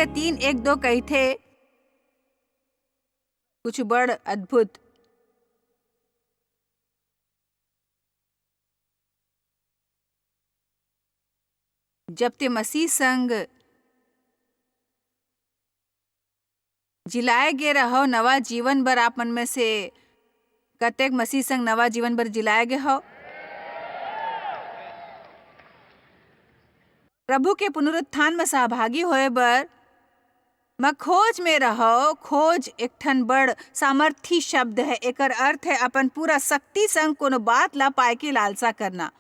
कोरिन्थियर 3:1-2 कही थे कुछ बड़ अद्भुत। जब ते मसीह संग जिलाए गे रहो नवा जीवन बर, आप मन में से कतेक मसीह संग नवा जीवन बर जिलाए गे हो? प्रभु के पुनरुत्थान में सहभागी होए बर म खोज में रहो। खोज एक ठन बड़ सामर्थी शब्द है। एकर अर्थ है अपन पूरा शक्ति संग कोनो बात ला पाए के लालसा करना।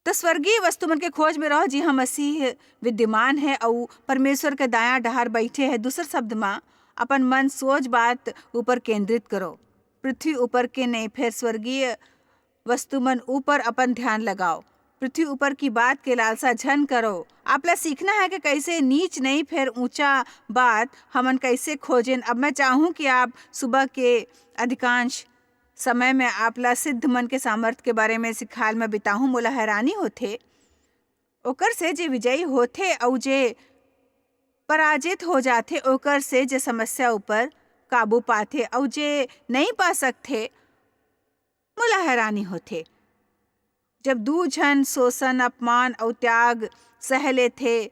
तो स्वर्गीय वस्तु मन के खोज में रहो, जी हाँ मसीह विद्यमान है और परमेश्वर के दाया डहार बैठे है। दूसर शब्द में अपन मन सोच बात ऊपर केंद्रित करो, पृथ्वी ऊपर के नहीं, फिर स्वर्गीय वस्तु मन ऊपर अपन ध्यान लगाओ। पृथ्वी ऊपर की बात के लालसा झन करो। आपला सीखना है कि कैसे नीच नहीं फिर ऊंचा बात हमन कैसे खोजें। अब मैं चाहूँ कि आप सुबह के अधिकांश समय में आपला सिद्ध मन के सामर्थ्य के बारे में सिखाल में बिताहूँ। मोला हैरानी होथे ओकर से जे विजयी होथे और जे पराजित हो जाते, ओकर से जे समस्या ऊपर काबू पाथे और जे नहीं पा सकते, मोला हैरानी होथे। जब दू झन शोषण, अपमान और त्याग सह लेथे,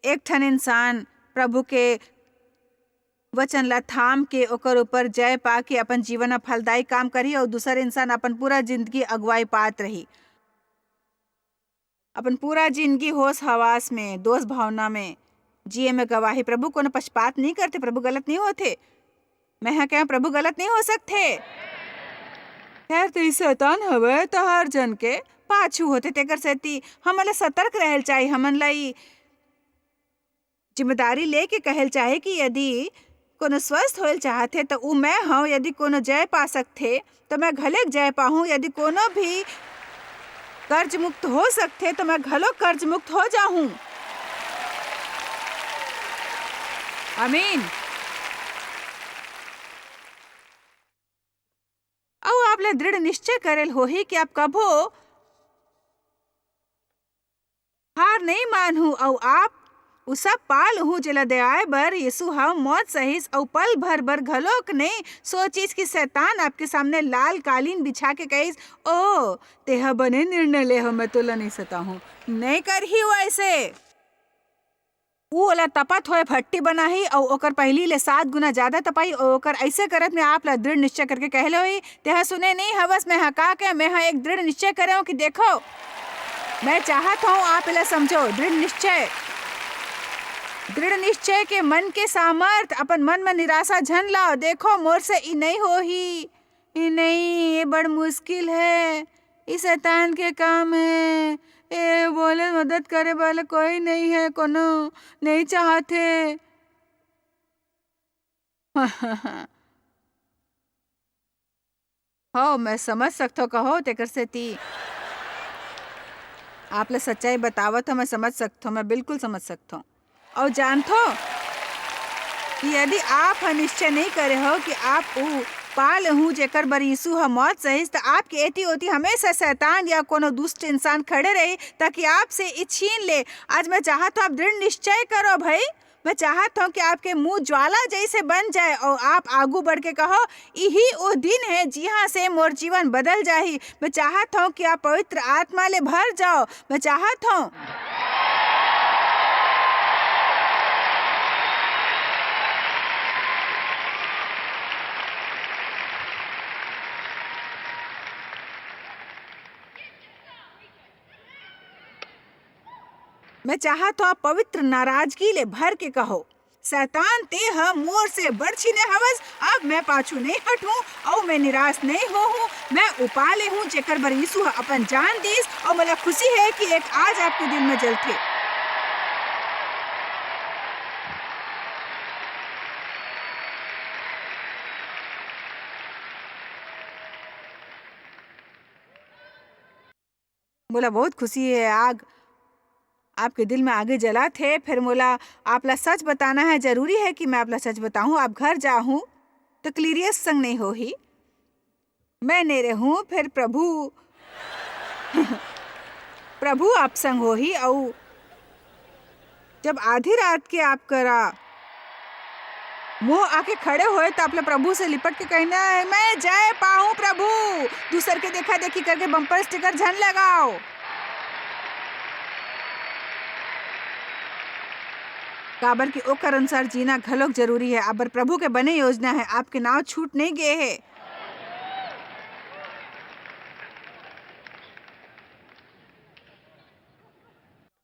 एक ठन इंसान प्रभु के वचन ला थाम के ओकर ऊपर जय पा के अपन जीवन में फलदायी काम करी और दूसर इंसान अपन पूरा जिंदगी अगुवाई पात रही, अपन पूरा जिंदगी होश हवास में, दोष भावना में जिए में गवाही। प्रभु को पक्षपात नहीं करते, प्रभु गलत नहीं होते। मैं क्या प्रभु गलत नहीं हो सकते? खैर तो शैतान हवे तो हर जन के पाछू होते, तेकर सेती हमन सतर्क रहल चाहिए। हमन लाई जिम्मेदारी लेके कहल चाहे कि यदि कोनो स्वस्थ होल चाहते तो उ मैं हूँ। यदि कोनो जय पा सकते तो मैं घलेक जय पाहूँ। यदि कोनो भी कर्ज मुक्त हो सकते तो मैं घलो कर्ज मुक्त हो जाऊं। आमीन। और आपले दृढ़ निश्चय करेल हो ही कि आप कभो हार नहीं मानहूँ और आप उ सब पाल हूँ जेला दयाए बर यीशु हाँ मौत सहिस और पल भर बर घलोक नहीं सोचिस कि शैतान आपके सामने लाल कालीन बिछा के कहिस, ओ तेहा बने निर्णय ले हो, मैं तोला नहीं सता हूँ। नहीं कर ही वैसे उ ओला तपत होए भट्टी बनाही और ओकर पहली ले 7 गुना ज्यादा तपाई और ओकर ऐसे करत में आप ला दृढ़ निश्चय करके कहले होई, तेहा सुने नहीं हवस में हका के मैं हाँ एक दृढ़ निश्चय करे हूँ कि देखो मैं चाहत हूँ आप इला समझो। दृढ़ निश्चय के मन के सामर्थ अपन मन में निराशा झन लाओ। देखो मोर से ई नहीं हो ही, ई नहीं, ये बड़ मुश्किल है, ई शैतान के काम है, ए बोले मदद करे वाला कोई नहीं है, कोनो नहीं चाहते। हो मैं समझ सकता हूँ कहो तेकर से ती आप ले सच्चाई बतावत हो, मैं समझ सकता हूँ, मैं बिल्कुल समझ सकता हूँ। और जानते हो कि यदि आप निश्चय नहीं करे हो कि आप पाल हूँ जेकर बर यीशु हा मौत सहिस, तो आपके एती ओती हमेशा शैतान या कोनो दुष्ट इंसान खड़े रही ताकि आपसे ये छीन ले। आज मैं चाहता हूँ आप दृढ़ निश्चय करो भाई। मैं चाहता हूँ कि आपके मुंह ज्वाला जैसे बन जाए और आप आगू बढ़ के कहो यही वो दिन है जहाँ से मोर जीवन बदल जाही। मैं चाहता हूँ कि आप पवित्र आत्मा ले भर जाओ। मैं चाहता हूँ आप पवित्र नाराजगी ले भर के कहो, शैतान ते ह मोर से बरछी ने हवस, अब मैं पाछू नहीं हटूं और मैं निराश नहीं हो हूँ। मैं उपाले हूँ जेकर बर यीशु अपन जान दीस और मला खुशी है कि एक आज आपके दिल में जलते। बोला बहुत खुशी है आग आपके दिल में आगे जला थे। फिर मोला आपला सच बताना है, जरूरी है कि मैं आपला सच बताऊं। आप घर जाऊं तो क्लीरियस संग नहीं हो ही, मैं नहीं रहूं, फिर प्रभु आप संग हो ही और जब आधी रात के आप करा मुंह आके खड़े होए तो आपले प्रभु से लिपट के कहना है, मैं जय पाऊं प्रभु। दूसर के देखा देखी करके बम्पर स्टिकर झन लगाओ। काबर की ओकर अनुसार जीना घलोक जरूरी है। अबर प्रभु के बने योजना है, आपके नाव छूट नहीं गए है।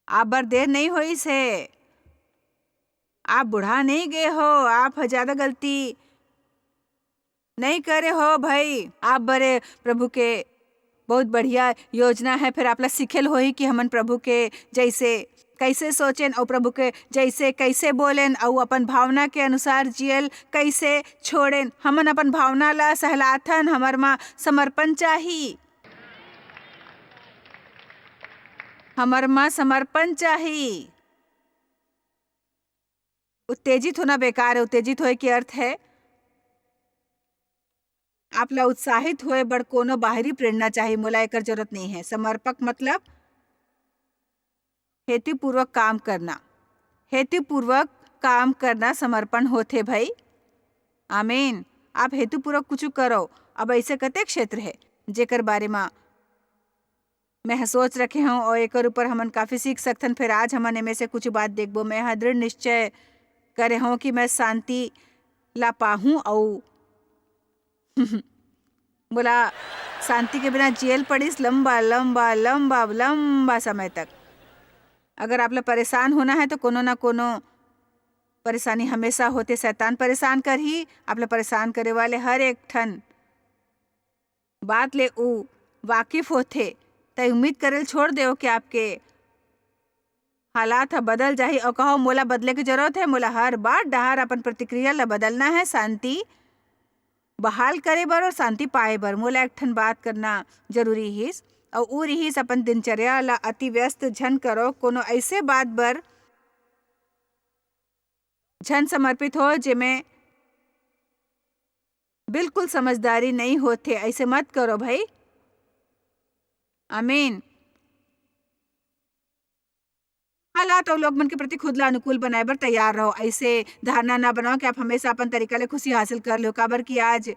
आप बर देर नहीं हुई से, आप बुढ़ा नहीं गए हो, आप ज्यादा गलती नहीं करे हो भाई। आप बरे प्रभु के बहुत बढ़िया योजना है। फिर आपला सिखेल होई कि हमन प्रभु के जैसे कैसे सोचें और प्रभु के जैसे कैसे बोलें और अपन भावना के अनुसार जियल कैसे छोड़ें। हमन अपन भावना ला सहलाथन, हमर माँ समर्पण चाहिए, हमर माँ समर्पण चाहिए। उत्तेजित होना बेकार है। उत्तेजित होए के अर्थ है आपला उत्साहित होए बड़ कोनो बाहरी प्रेरणा चाहिए। मोला एकर जरूरत नहीं है। समर्पक मतलब हेतुपूर्वक काम करना। हेतुपूर्वक काम करना समर्पण होते भाई। आमीन। आप हेतुपूर्वक कुछ करो। अब ऐसे कतेक क्षेत्र है जेकर बारे में मैं सोच रखे हूँ और एक ऊपर हमन काफी सीख सकथन। फिर आज हमन में से कुछ बात देखबो। मैं दृढ़ निश्चय करे हूँ कि मैं शांति ला पाहूँ और बोला शांति के बिना जेल पड़ीस लंबा लंबा लंबा लंबा समय तक। अगर आप लोग परेशान होना है तो कोनो ना कोनो परेशानी हमेशा होते। शैतान परेशान कर ही आप लोग परेशान करे वाले हर एक ठन बात ले ऊ वाकिफ होते। तो उम्मीद करेल छोड़ दो कि आपके हालात हा बदल जाही और कहो मोला बदले की जरूरत है। मोला हर बार डहार अपन प्रतिक्रिया ला बदलना है, शांति बहाल करे बर और शांति पाए बर। मोला एक ठन बात करना जरूरी ही और ऊ रहीस अपन दिनचर्या ला अति व्यस्त झन करो। कोनो ऐसे बात बर झन समर्पित हो जेमे बिल्कुल समझदारी नहीं होते। ऐसे मत करो भाई। आमीन। हालात और लोग मन के प्रति खुद ला अनुकूल बनाए बर तैयार रहो। ऐसे धारणा ना बनाओ कि आप हमेशा अपन तरीका ले खुशी हासिल कर लो। काबर की आज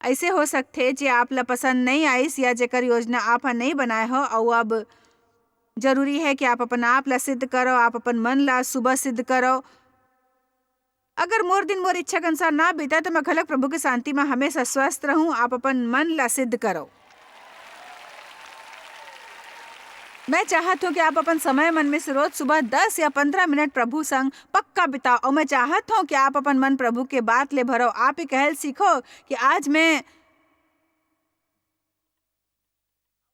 ऐसे हो सकते जे आप ला पसंद नहीं आइस या जेकर योजना आप हा नहीं बनाए हो। और अब जरूरी है कि आप अपन आप ला सिद्ध करो, आप अपन मन ला सुबह सिद्ध करो। अगर मोर दिन मोर इच्छा के अनुसार ना बीता तो मैं खलक प्रभु की शांति में हमेशा स्वस्थ रहूं। आप अपन मन ला सिद्ध करो। मैं चाहत हूँ कि आप अपन समय मन में से रोज सुबह 10 या 15 मिनट प्रभु संग पक्का बिताओ। और मैं चाहत हूँ कि आप अपन मन प्रभु के बात ले भरो। आप ही कहल सीखो कि आज मैं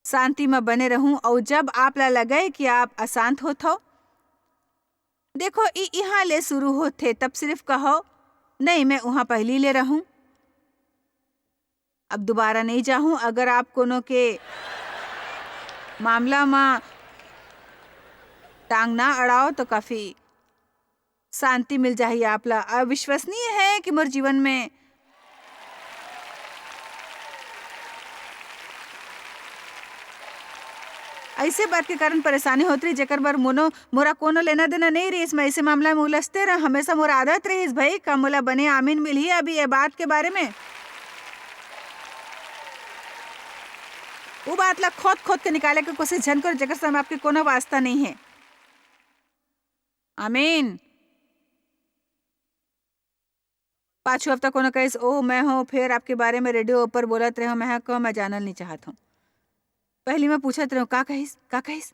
शांति में बने रहूं। और जब आप ला लगे कि आप अशांत होत हो, देखो यहाँ ले शुरू होते, तब सिर्फ कहो नहीं मैं वहां पहली ले रहूं, अब दोबारा नहीं जाऊं। अगर आप कोनो के मामला में टांग ना अड़ाओ तो काफी शांति मिल जाए आप ला। अविश्वसनीय है कि मोर जीवन में ऐसे बात के कारण परेशानी होती रही जेकर बर मोरा कोनो लेना देना नहीं रही। इसमें ऐसे मामला में उलझते रह हमेशा मोर आदत रही भाई। का मोला बने आमीन मिली अभी ये बात के बारे में। वो बात ला खोद खोद के निकाले के कोशिश झन करो जेकर से आपके कोनो वास्ता नहीं है। आमीन। पाँच हफ्ता कोनो कहिस ओ मैं हो, फिर आपके बारे में रेडियो ऊपर बोलत रहे हो। मैं कहो मैं जानल नहीं चाहत हूँ। पहली मैं पूछत रहे का कहिस का कहिस।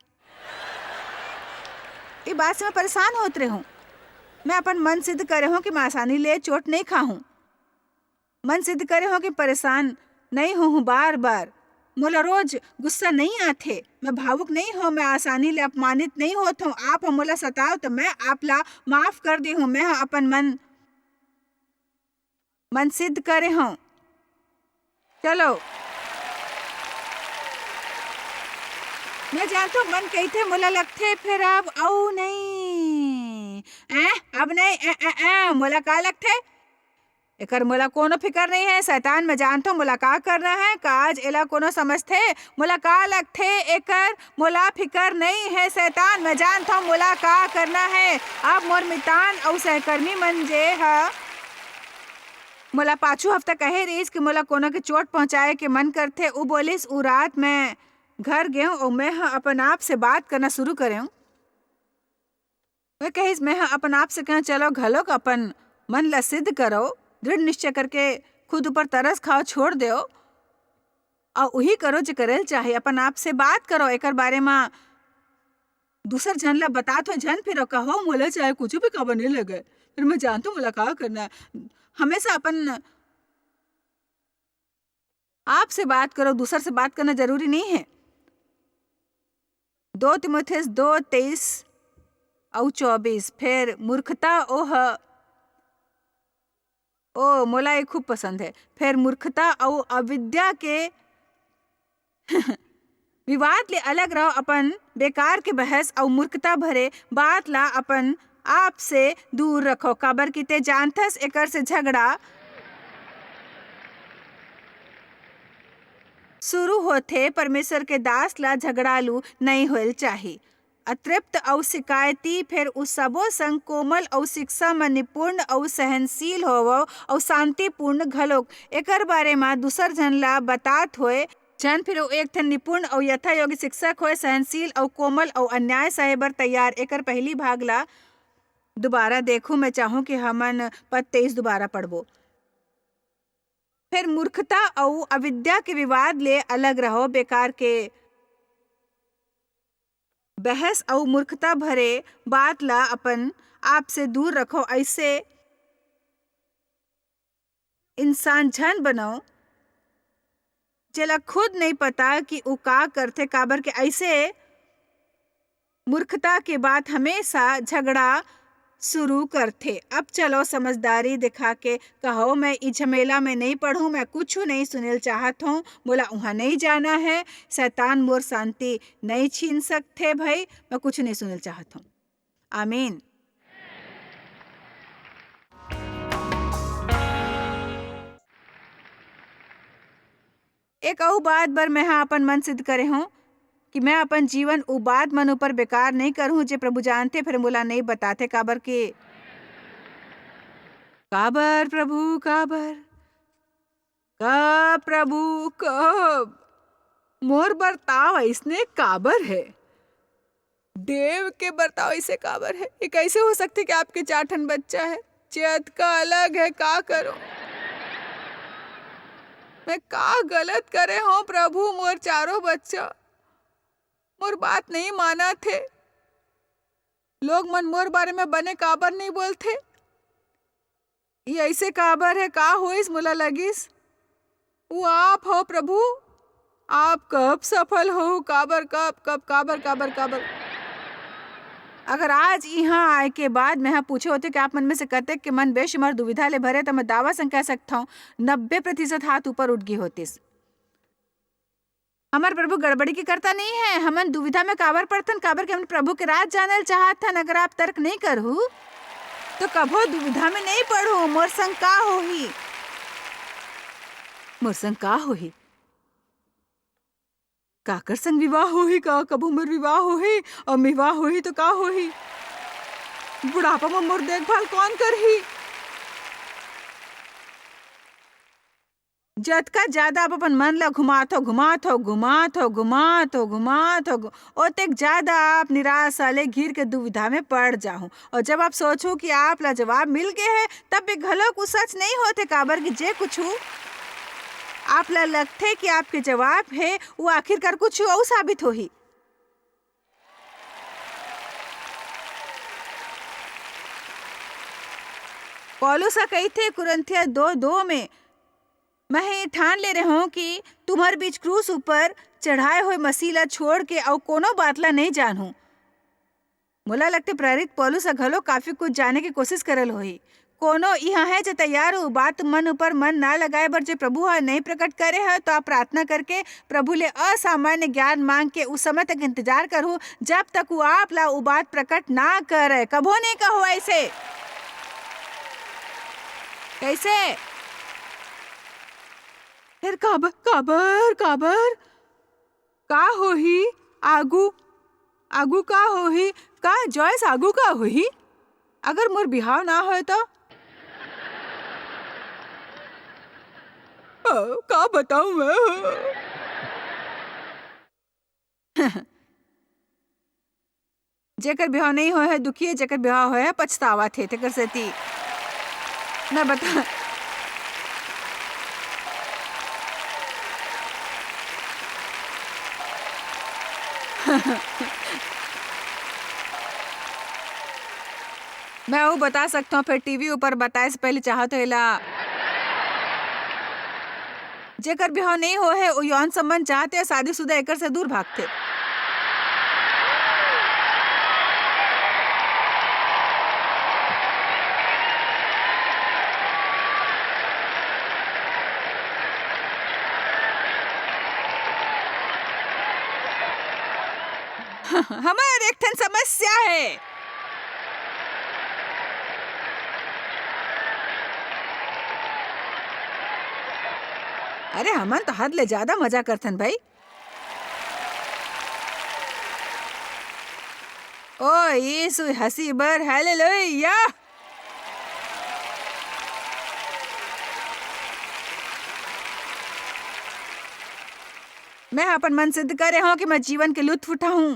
ये बात से मैं परेशान होत रहे हूँ। मैं अपन मन सिद्ध करे हूँ कि मैं आसानी ले चोट नहीं खाऊं। मन सिद्ध करे हूँ कि परेशान नहीं हूँ बार बार। मोला रोज गुस्सा नहीं आते, मैं भावुक नहीं हूँ, मैं आसानी ले अपमानित नहीं होत हूँ। आप मोला सताओ तो मैं आप ला माफ कर दी हूँ। मैं अपन मन सिद्ध करे हूँ। चलो मैं जानता हूँ मन कहते मोला लगते फिर अब औ नहीं अब नहीं मोला का लगते एकर मोला कोनो फिकर नहीं है। शैतान मैं जानथो मोला का करना है, काज एला कोनो समझथे, मोला का लगथे एकर मोला फिकर नहीं है। शैतान मैं जानथो मोला का करना है। अब मोर मितान अउ सहकर्मी मन जे ह मोला पाछू हफ्ता कहे रहीस कि मोला कोनो के चोट पहुंचाए के मन करथे। उ बोलिस उ रात मैं घर गयो और मैं अपन आप से बात करना शुरू करें। वे कहिस मैं अपन आप से कहें चलो घलोक अपन मन ला सिद्ध करो, दृढ़ निश्चय करके खुद ऊपर तरस खाओ छोड़ दो और वही करो जो करेल चाहे। अपन आप से बात करो, एकर बारे में दूसर जन ला बात हो जन फिर कहो मोला चाहे कुछ भी खबर नहीं लगे, फिर मैं जानता हूँ मोला का करना है। हमेशा अपन आप से बात करो, दूसर से बात करना जरूरी नहीं है। 2 तिमुथियुस 2:23 और 24। फिर मूर्खता ओ मोला ये खूब पसंद है। फिर मूर्खता और अविद्या के विवाद ले अलग रहो। अपन बेकार के बहस और मूर्खता भरे बात ला अपन आप से दूर रखो, काबर की ते जानथस एकर से झगड़ा शुरू होथे। परमेश्वर के दास ला झगड़ालू नहीं होल चाही, अतृप्त और शिकायती। फिर उस सबो संग कोमल और शिक्षा में निपुण और सहनशील होवो और शांतिपूर्ण घलोक। एकर बारे में दूसर जन ला बातात होए जन फिर एक ठन निपुण और यथा योग्य शिक्षक होए, सहनशील और कोमल और अन्याय सहे बर तैयार। एकर पहली भाग ला दोबारा देखूं, मैं चाहूं कि हमन पद 23 दोबारा पढ़बो। फिर मूर्खता और अविद्या के विवाद ले अलग रहो, बेकार के बहस और मूर्खता भरे बात ला अपन आप से दूर रखो। ऐसे इंसान झन बनाओ जेला खुद नहीं पता कि वो का करथे, काबर के ऐसे मूर्खता के बात हमेशा झगड़ा शुरू करथे। अब चलो समझदारी दिखा के कहो मैं इस झमेला में नहीं पढ़ूं, मैं कुछ नहीं सुनेल चाहत हूँ, मोला वहाँ नहीं जाना है। शैतान मोर शांति नहीं छीन सकते भाई, मैं कुछ नहीं सुनेल चाहत हूँ। आमीन। एक और बात बर मैं अपन मन सिद्ध करे हूँ कि मैं अपन जीवन उ बात मन ऊपर बेकार नहीं करूँ जे प्रभु जानते फिर मोला नहीं बताते। काबर के काबर प्रभु काबर का प्रभु कब मोर बर्ताव ऐसने काबर है, देव के बर्ताव ऐसे काबर है। ये कैसे हो सकते कि आपके 4 ठन बच्चा है, चेत का अलग है, का करो मैं का गलत करे हो प्रभु। मोर 4 बच्चा मोर बात नहीं माना थे, लोग मन मोर बारे में बने काबर नहीं बोलते। ये ऐसे काबर है, का होइस मोला लगिस वो आप हो प्रभु, आप कब सफल हो, काबर कब काबर। अगर आज यहाँ आए के बाद मैं पूछे होते कि आप मन में से कते के मन बेशुमार दुविधा ले भरे, तो मैं दावा संग कह सकता हूँ 90% हाथ ऊपर उठ गई होतीस। हमार प्रभु गड़बड़ी की करता नहीं है, हमन दुविधा में काबर पड़तन, काबर के हम प्रभु के राज जानल चाहतन। अगर आप तर्क नहीं करू तो कभो दुविधा में नहीं पढ़ू। मोर संग का होही, मोर संग का होही, काकर संग विवाह होही, का कभू मोर विवाह होही, और विवाह होही तो का होही, बुढ़ापा में मोर देखभाल कौन करही। जतका ज्यादा आप अपन मन ला घुमात हो ओतेक ज्यादा आप निराश वाले घिर के दुविधा में पड़ जाओ। और जब आप सोचो कि आप ला जवाब मिल गए है, तब भी घलो कुछ सच नहीं होते। काबर कि जे कुछ आप ला लगते कि आपके जवाब है वो आखिरकार कुछ और साबित होही। पौलुस कही थे कुरिन्थिया 2:2 में, मैं ये ठान ले रहा हूँ कि तुम्हारे बीच क्रूस ऊपर चढ़ाए हुए मसीह ला छोड़ के और कोनो बात ला नहीं जानूं। मोला लगते प्रेरित पौलुस घलो काफी कुछ जाने की कोशिश करल होही। कोनो यहाँ है जो तैयार हो बात मन ऊपर मन ना लगाए बर जे प्रभु है नहीं प्रकट करे है, तो आप प्रार्थना करके प्रभु ले असामान्य ज्ञान मांग के उस समय तक इंतजार करूँ जब तक वो आप ला वो बात प्रकट ना करे। कभो नहीं कहो ऐसे, कैसे फिर काबर काबर काबर का होही? आगू आगू का होही? का जॉयस आगू का होही? अगर मोर बिहाव ना होए तो का बताऊं मैं? जेकर बिहाव नहीं होए है दुखी है, जेकर बिहाव होए है पछतावा थे तेकर सेती मैं बता। मैं वो बता सकता हूँ, फिर टीवी ऊपर बताए से पहले चाहत हेला जेकर बिहाव नहीं हो है वो यौन संबंध चाहते हैं, शादीशुदा एकर से दूर भागते। हमारे एक ठन समस्या है। अरे हमन तो हद ले ज्यादा मजा करथन भाई। ओ यीशु हंसी बर हालेलुया। मैं अपन मन सिद्ध करे हूँ कि मैं जीवन के लुत्फ उठाऊं।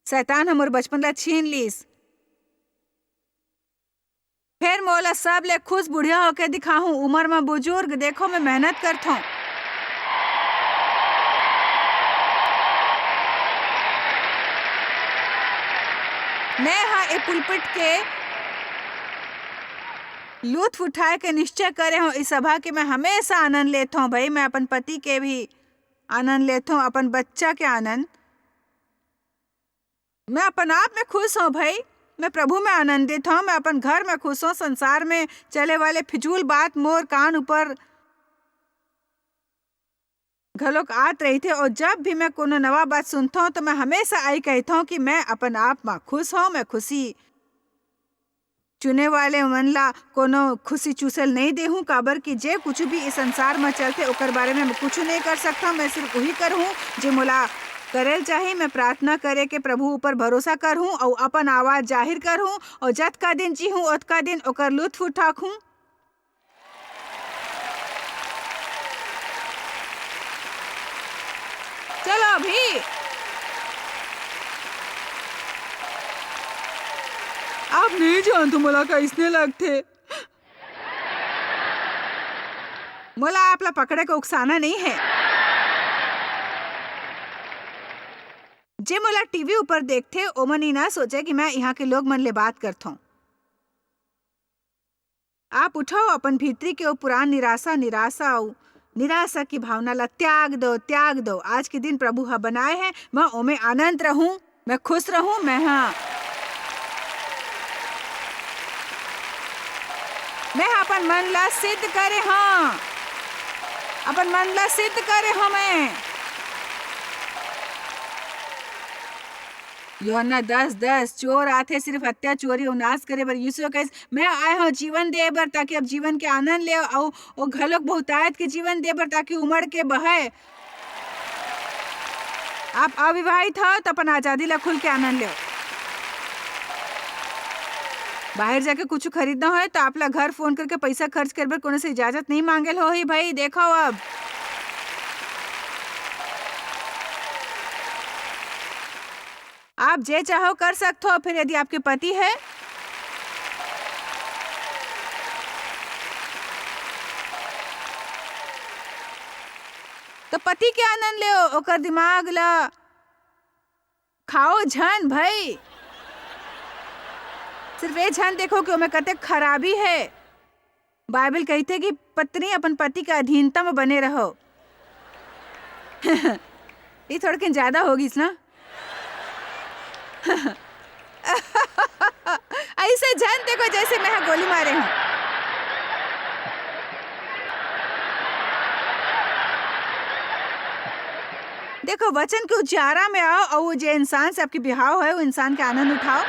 शैतान हमर बचपन ला छीन लीस, फिर मोला सब ले खुश बुढ़िया होके दिखाऊं। उम्र में बुजुर्ग देखो मैं मेहनत करथो। मैं हाँ ए पुलपिट के लुत्फ उठाए के निश्चय करे हूँ इस सभा के मैं हमेशा आनंद लेता हूँ भाई। मैं अपन पति के भी आनंद लेता हूँ, अपन बच्चा के आनंद। मैं अपन आप में खुश हूँ भाई। मैं प्रभु में आनंदित हूँ। मैं अपन घर में खुश हूँ। संसार में चले वाले फिजूल बात मोर कान ऊपर घलोक आत रही थे, और जब भी मैं कोनो नवा बात सुनता हूँ तो मैं हमेशा आई कहता हूँ कि मैं अपन आप में खुश हूँ। मैं खुशी चुने वाले मन ला कोनो खुशी चूसल नहीं दे हूँ, काबर कि जे कुछ भी इस संसार में चलते ओकर बारे में मैं कुछ नहीं कर सकता। मैं सिर्फ वही कर हूँ जे मोला करेल चाहे। मैं प्रार्थना करे के प्रभु ऊपर भरोसा कर हूँ और अपन आवाज जाहिर कर हूँ, और जतका दिन जी हूँ ओतका दिन ओकर लुत्फ उठाक हूँ। चलो अभी आप नहीं जानते मोला कैसने लगते। मोला आपला पकड़े को उकसाना नहीं है। जे मोला टीवी ऊपर देखते ओमन ही ना सोचे कि मैं यहाँ के लोग मन ले बात करता हूँ। आप उठाओ अपन भीतरी के वो पुरान निराशा की भावना ला त्याग दो। आज के दिन प्रभु हा बनाए हैं, मैं ओमे आनंद रहूं, मैं खुश रहूं। मैं अपन मन ला सिद्ध करे हाँ, अपन मन ला सिद्ध करे हाँ। मैं यूहन्ना 10:10 चोर आथे सिर्फ हत्या चोरी और नाश करे बर। यीशु कहे मैं आया हूँ जीवन दे बर, ताकि अब जीवन के आनंद ले, और घलोक बहुतायत के जीवन दे बर, ताकि उमड़ के बहे। आप अविवाहित हो तो अपन आजादी ला खुल के आनंद ले। बाहर जाके कुछ खरीदना हो तो आपला घर फोन करके पैसा खर्च कर बर कोनो से इजाजत नहीं मांगेल हो ही भाई। देखो अब आप जे चाहो कर सकते हो। फिर यदि आपके पति है तो पति के आनंद ले, ओकर दिमाग ला खाओ झन भाई। सिर्फ ये झन देखो कि ओमे कते खराबी है। बाइबल कहते कि पत्नी अपन पति के अधीनता में बने रहो। ये थोड़ा कि ज्यादा होगी ना। ऐसे झन देखो जैसे मैं गोली मारे हूँ। देखो वचन के उजारा में आओ, और वो जो इंसान से आपकी बिहाव है वो इंसान के आनंद उठाओ।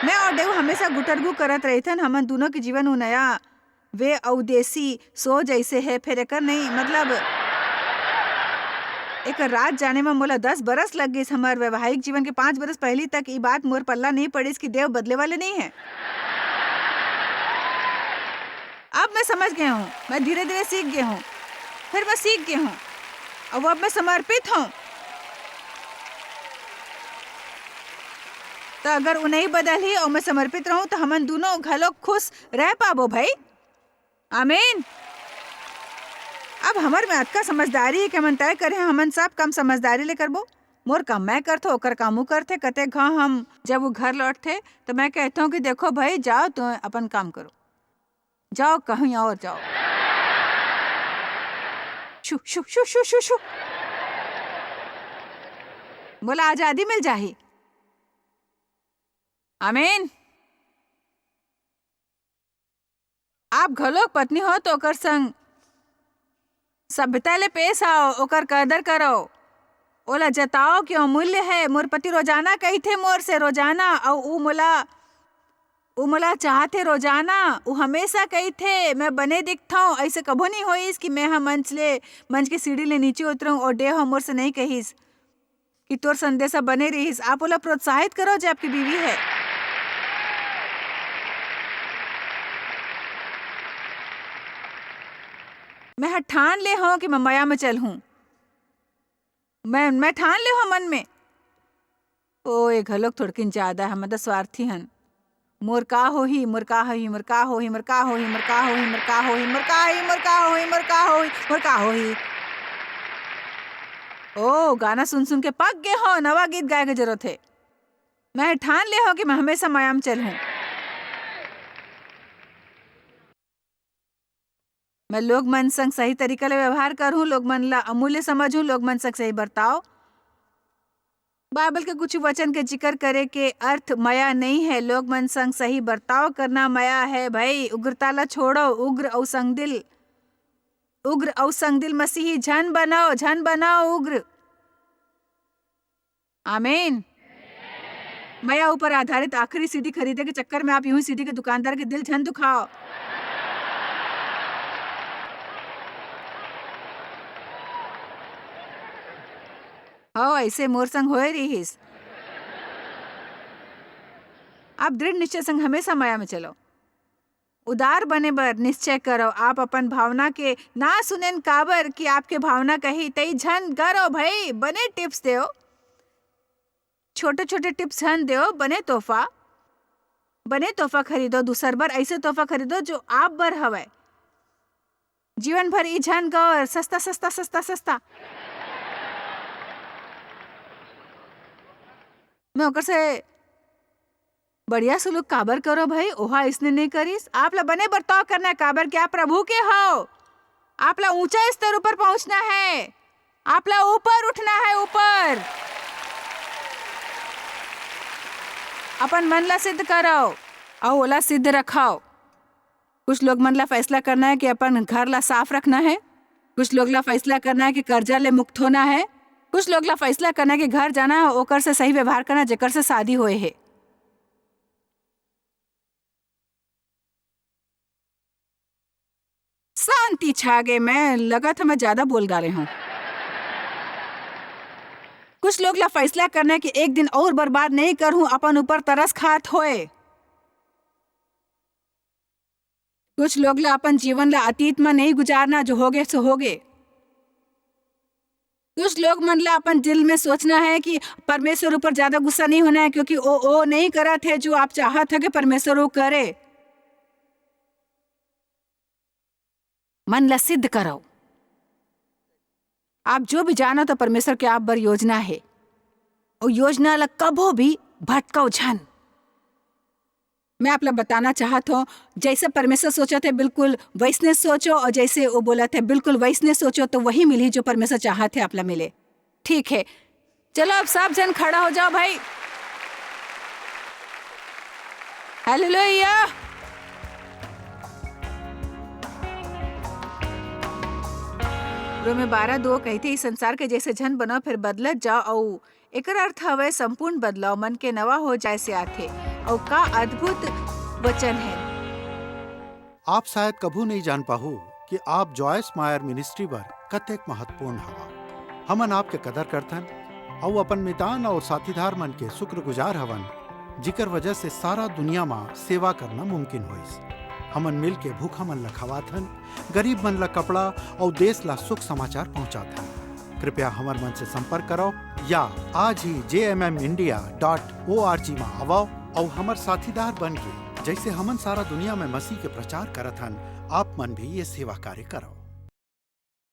मैं और देव हमेशा गुटरगु करत रहे थे। हमन दोनों के जीवन नया वे अवदेशी सोच ऐसे है, फिर एकर नहीं मतलब एक रात जाने में मोला 10 बरस लग गई। हमार वैवाहिक जीवन के 5 बरस पहले तक ये बात मोर पल्ला नहीं पड़ी कि देव बदले वाले नहीं है। अब मैं समझ गया हूँ, मैं धीरे धीरे सीख गया हूँ, फिर मैं सीख गया हूँ और अब मैं समर्पित हूँ। तो अगर उन्हें बदली और मैं समर्पित रहूं तो हम दोनों घलो खुश रह पाबो भाई। आमीन। अब हमार में अतका समझदारी है कि हम तय करें हमन सब काम समझदारी ले करबो। मोर काम मैं करथो, ओकर काम ऊ करथे। कते घा हम जब वो घर लौटथे तो मैं कहता हूँ कि देखो भाई जाओ तो अपन काम करो, जाओ कहीं और जाओ। शु शु शु शु शु शु बोला आजादी मिल जाही। आमीन। आप घलोक पत्नी हो तो ओकर संग सभ्यता ले पेश आओ, ओकर कदर करो, ओला जताओ कि अमूल्य है। मोर पति रोजाना कहथे मोर से रोजाना, और ऊ मोला चाहते रोजाना। ऊ हमेशा कहथे मैं बने दिखता हूँ। ऐसे कभो नहीं होइस कि मैं मंच के सीढ़ी ले नीचे उतरूं और डे मोर से नहीं कहिस कि तोर संदेशा बने रहीस। आप ओला प्रोत्साहित करो जो आपकी बीवी है। मैं ठान ले हूं कि मैं माया में चल हूं। मैं ठान ले हूं मन में। ओए घलोक थोड़किन ज्यादा है, मतलब स्वार्थी हन। मोर का होही, मोर का होही, मोर का होही, मोर का होही, मोर का होही, मोर का होही, मोर का होही, मोर का होही, मोर का होही, मोर का होही। ओ गाना सुन सुन के पक गए हो, नवा गीत गाए के जरूरत है। मैं ठान ले हूं कि मैं हमेशा माया में चल हूं। मैं लोग मन संग सही तरीका ले व्यवहार करूं, लोग मन ला अमूल्य समझूं, लोग मन संग सही बर्ताव। बाइबल के कुछ वचन के जिक्र करे के अर्थ माया नहीं है। लोग मन संग सही बर्ताव करना माया है भाई। उग्रता ला छोड़ो, उग्र और संगदिल मसीही झन बनाओ उग्र। आमीन। माया ऊपर आधारित आखिरी सीडी खरीदे के चक्कर में आप यूं ही सीडी के दुकानदार के दिल झन दुखाओ। हो ऐसे मोर संग होए रहीस। आप दृढ़ निश्चय संग हमेशा माया में चलो। उदार बने बर निश्चय करो। आप अपन भावना के ना सुनेन काबर कि आपके भावना कही तई झन करो भाई। बने टिप्स देओ, छोटे छोटे टिप्स झन देओ। बने तोहफा खरीदो दूसर बर। ऐसे तोहफा खरीदो जो आप बर हवय। जीवन भर ई झन गो सस्ता सस्ता सस्ता सस्ता। मैं ओकर से बढ़िया सुलूक काबर करो भाई। ओहा इसने नहीं करीस। आप ला बने बर्ताव करना है काबर क्या प्रभु के हो। आप ला ऊंचा स्तर ऊपर पहुंचना है। आप ला ऊपर उठना है, ऊपर। अपन मन ला सिद्ध करो और ओला सिद्ध रखाओ। कुछ लोग मन ला फैसला करना है कि अपन घर ला साफ रखना है। कुछ लोग ला फैसला करना है कि कर्जा ले मुक्त होना है। कुछ लोग ला फैसला करना है कि घर जाना है, ओकर से सही व्यवहार करना जेकर से शादी होए है। शांति छा गए। मैं लगा था मैं ज्यादा बोल गा रही हूँ। कुछ लोग ला फैसला करना है कि एक दिन और बर्बाद नहीं करूं, अपन ऊपर तरस खात होए। कुछ लोग ला अपन जीवन ला अतीत में नहीं गुजारना, जो होगे सो होगे। कुछ लोग मन ला अपन दिल में सोचना है कि परमेश्वर ऊपर ज्यादा गुस्सा नहीं होना है, क्योंकि ओ नहीं करा थे जो आप चाहत है कि परमेश्वर वो करे। मन ला सिद्ध करो। आप जो भी जानो तो परमेश्वर के आप बर योजना है, और योजना ला कभो भी भटकाओ झन। मैं आप लोग बताना चाहता हूँ, जैसे परमेश्वर सोचा थे बिल्कुल वैसने सोचो, और जैसे वो बोला थे बिल्कुल वैसने सोचो, तो वही मिली जो परमेश्वर चाहते आप लोग मिले। ठीक है, चलो अब सब जन खड़ा हो जाओ भाई। हालेलुया। रोमे 12:2 कहते इस संसार के जैसे झन बनो फिर बदलत जाओ, और एकर अर्थ हवे संपूर्ण बदलाव मन के नवा हो जाए से आथे। और का अद्भुत वचन है। आप शायद कभू नहीं जान पाहू कि आप जॉयस मायर मिनिस्ट्री पर कतेक महत्वपूर्ण हवा। हमन आपके कदर करथन और अपन मितान और साथीदार मन के शुक्रगुजार हवन, जिकर वजह से सारा दुनिया में सेवा करना मुमकिन होइस। हमन मिल के भूखा मन ला खवाथन, गरीब मन ला कपड़ा और देश ला सुख समाचार पहुंचाथन। कृपया हमर मन से संपर्क करो या आज ही jmmindia.org में आवो और हमर साथीदार बन के जैसे हमन सारा दुनिया में मसीह के प्रचार करत हन, आप मन भी ये सेवा कार्य करो।